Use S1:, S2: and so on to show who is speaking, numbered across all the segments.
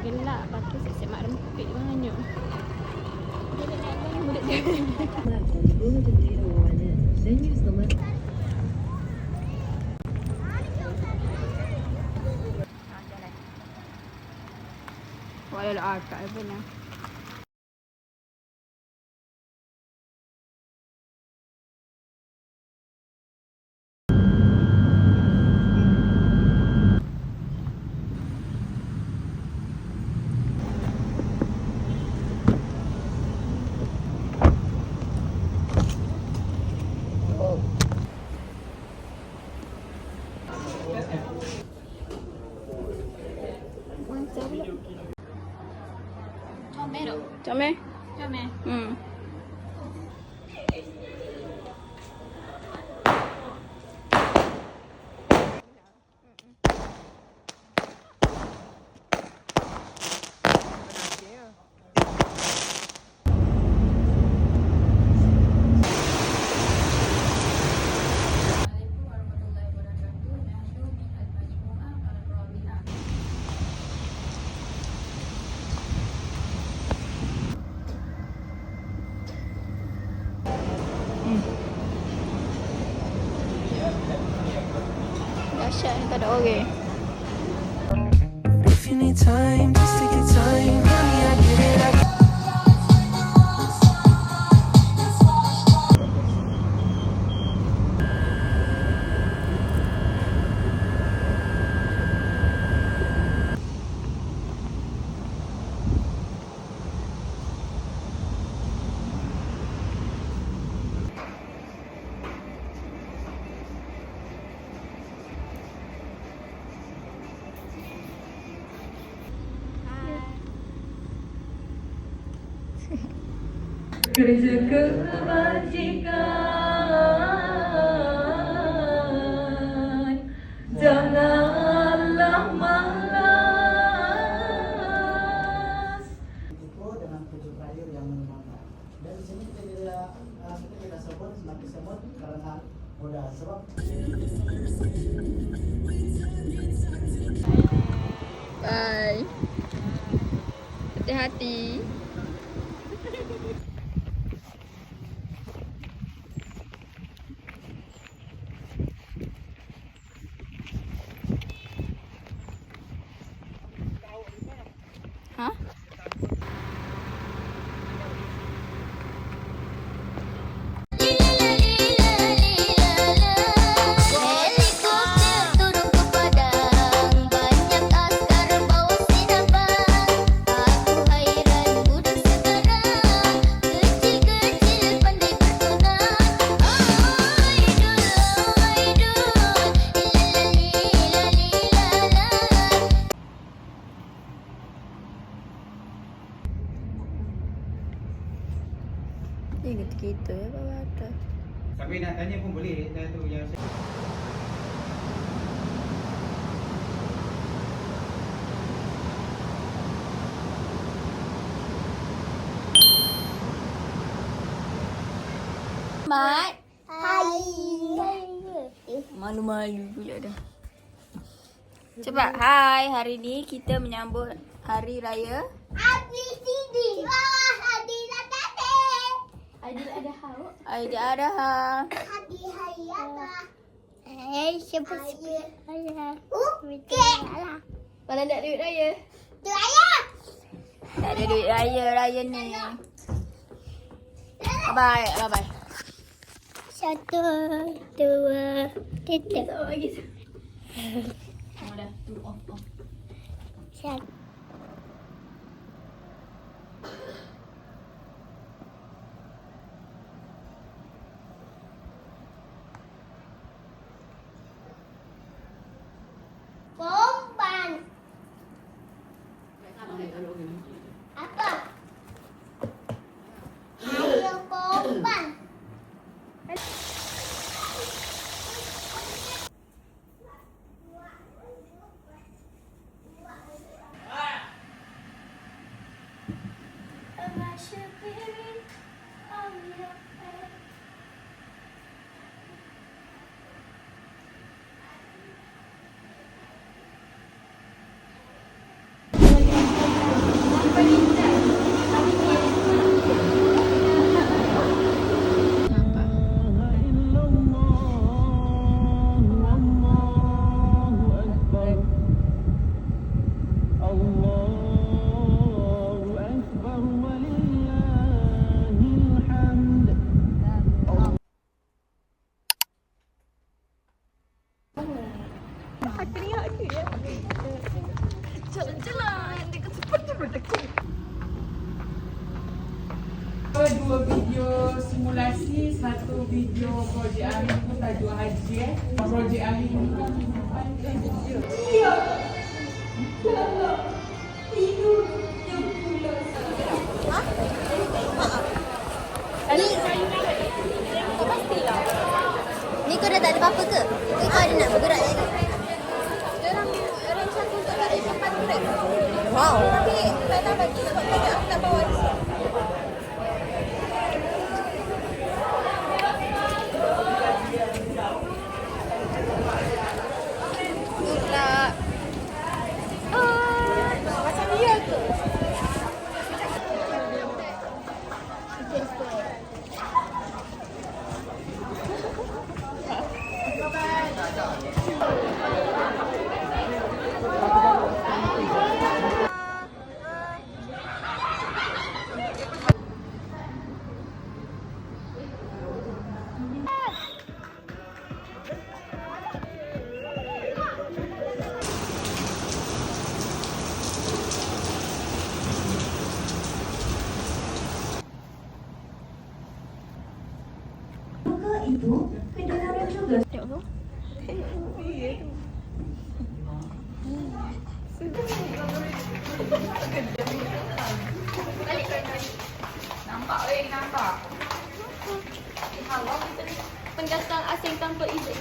S1: gelak. Lepas tu siap-siap mak rempit banyak. Dia nak naik banyak mulut dia. Walau akak apa nak. Comel tu.
S2: Comel?
S1: Comel.
S2: Dahsyat ni tak ada orang.
S3: If you need time, just take your time. Honey, I get it.
S4: Kerja kebajikan, janganlah malas.
S5: Itu dengan tujuh air yang menyenangkan. Dan di sini kita tidak sebut semakin sebut karena mudah sebab.
S2: Bye. Hati-hati. Hah? Ini kita bawah atas.
S6: Tapi nak tanya pun boleh. Dah tu yang saya...
S2: Mat.
S7: Hai.
S2: Malu-malu pula dah. Cepat. Hai, hari ni kita menyambut Hari Raya
S7: ABCD.
S2: Aidiladha.
S7: Hari apa? Siapa ayah? Okey.
S2: Mana nak duit raya?
S7: Tu ayah.
S2: Tak ada duit raya ni. Bye-bye. Bye-bye.
S7: 1, 2, 3.
S2: Tak bagi. Oh dah. Tu off.
S7: Satu. Kompan. Apa? Ayo kompan.
S8: Dua video simulasi, satu video projek ahli tu tajuk haji Projek ahli ni kan
S2: Kau pastilah. Ni kau dah tak ada apa-apa ke? Ke kau ada nak bergerak lagi? Orang satu untuk lari sampai trek. Wow. Tapi tak nak bagi sebab banyak tak bawa di sini. Macam dia ke?
S4: itu kedengaran juga.
S8: nampak.
S1: Pendatang asing tanpa izin.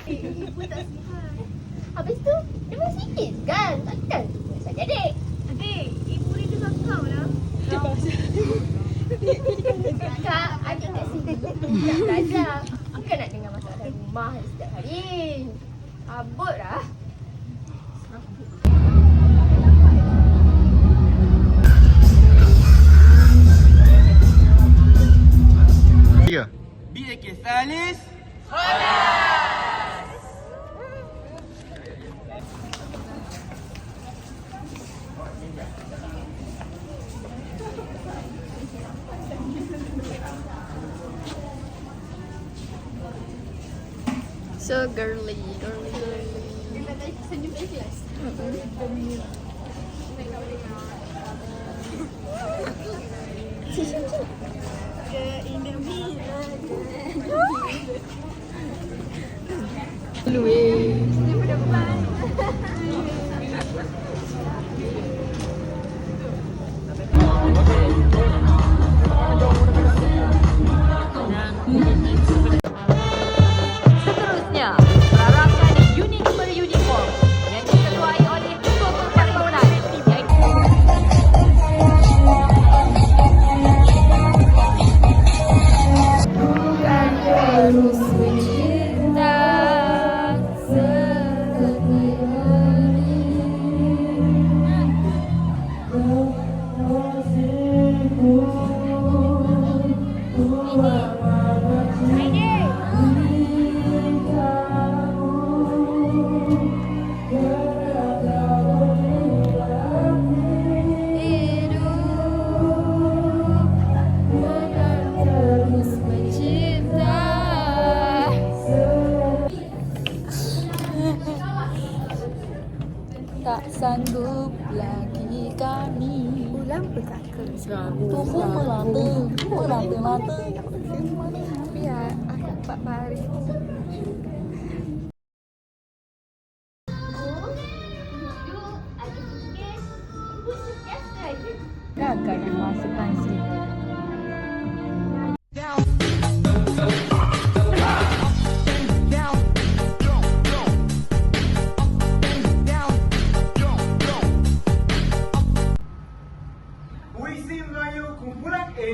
S7: Ibu tak sihat. Habis tu, dia masih sikit kan? Takkan tu saja adik. Adik, ibu ni dengar kau lah. Kak, adik kat sini nak belajar. Bukan nak dengar masalah rumah setiap hari. Abut lah.
S6: BAK Salis.
S2: So girly.
S1: Senyum ikhlas.
S4: Seterusnya, perarakan unit beruniform yang diketuai oleh Ketua Perparlimenan iaitu
S2: Terus mencinta seperti terus mencinta. Tak sanggup lagi kami. Ulang petaka. Tunggu melata. Biar aku dapat baris. Gagal nak masukkan sini.
S6: Puisi Melayu kumpulan A.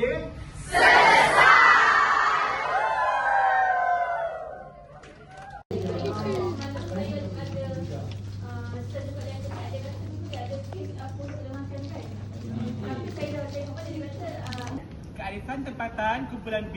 S6: Kearifan tempatan kumpulan B.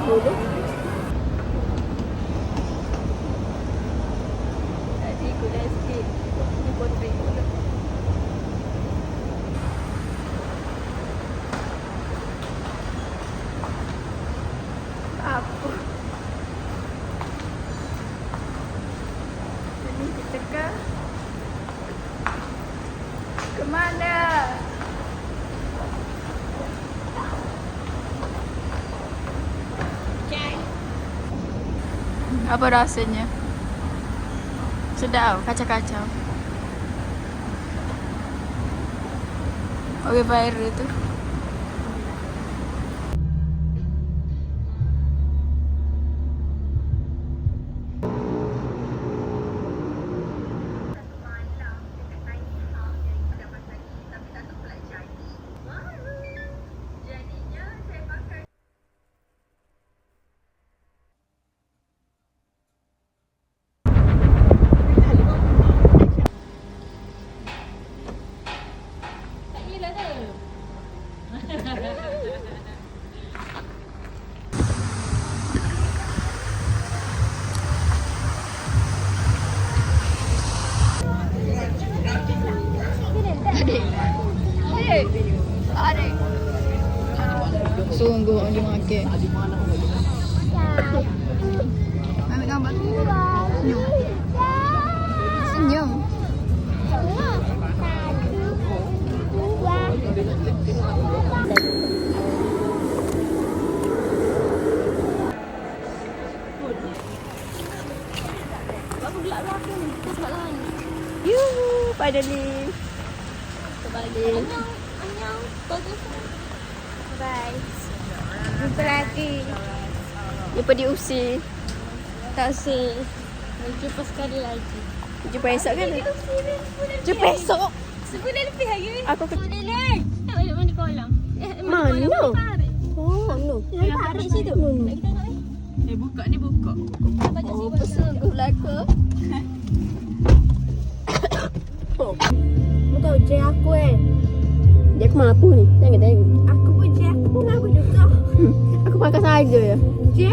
S1: Tadi gula sikit. Ni potong gula. Apa? Ini kita ke mana? Apa rasanya? Sedap, kacau-kacau. Oke, viral itu. Sungguh dia makan. Ambil gambar. Senyum. Senyum. Yuhu, finally. Kembali.
S7: Annyeong. Bagus.
S1: Bye. Jumpa lagi. Jumpa di UC. Tak UC. Jumpa sekali lagi. Jumpa esok kan? Jumpa esok. Sebulan lebih lagi. Aku ke... Sebulan. Tak balik mandi kolam.
S2: Mana? Oh, no.
S1: Yang tarik situ. Nak kita nak
S6: Buka ni buka.
S2: Oh, pesungguh belaka. Kau tahu je aku Dia aku mampu ni. Tengok. Aku pun je aku pun mampu juga.
S1: Aku makan saja ya.
S2: Je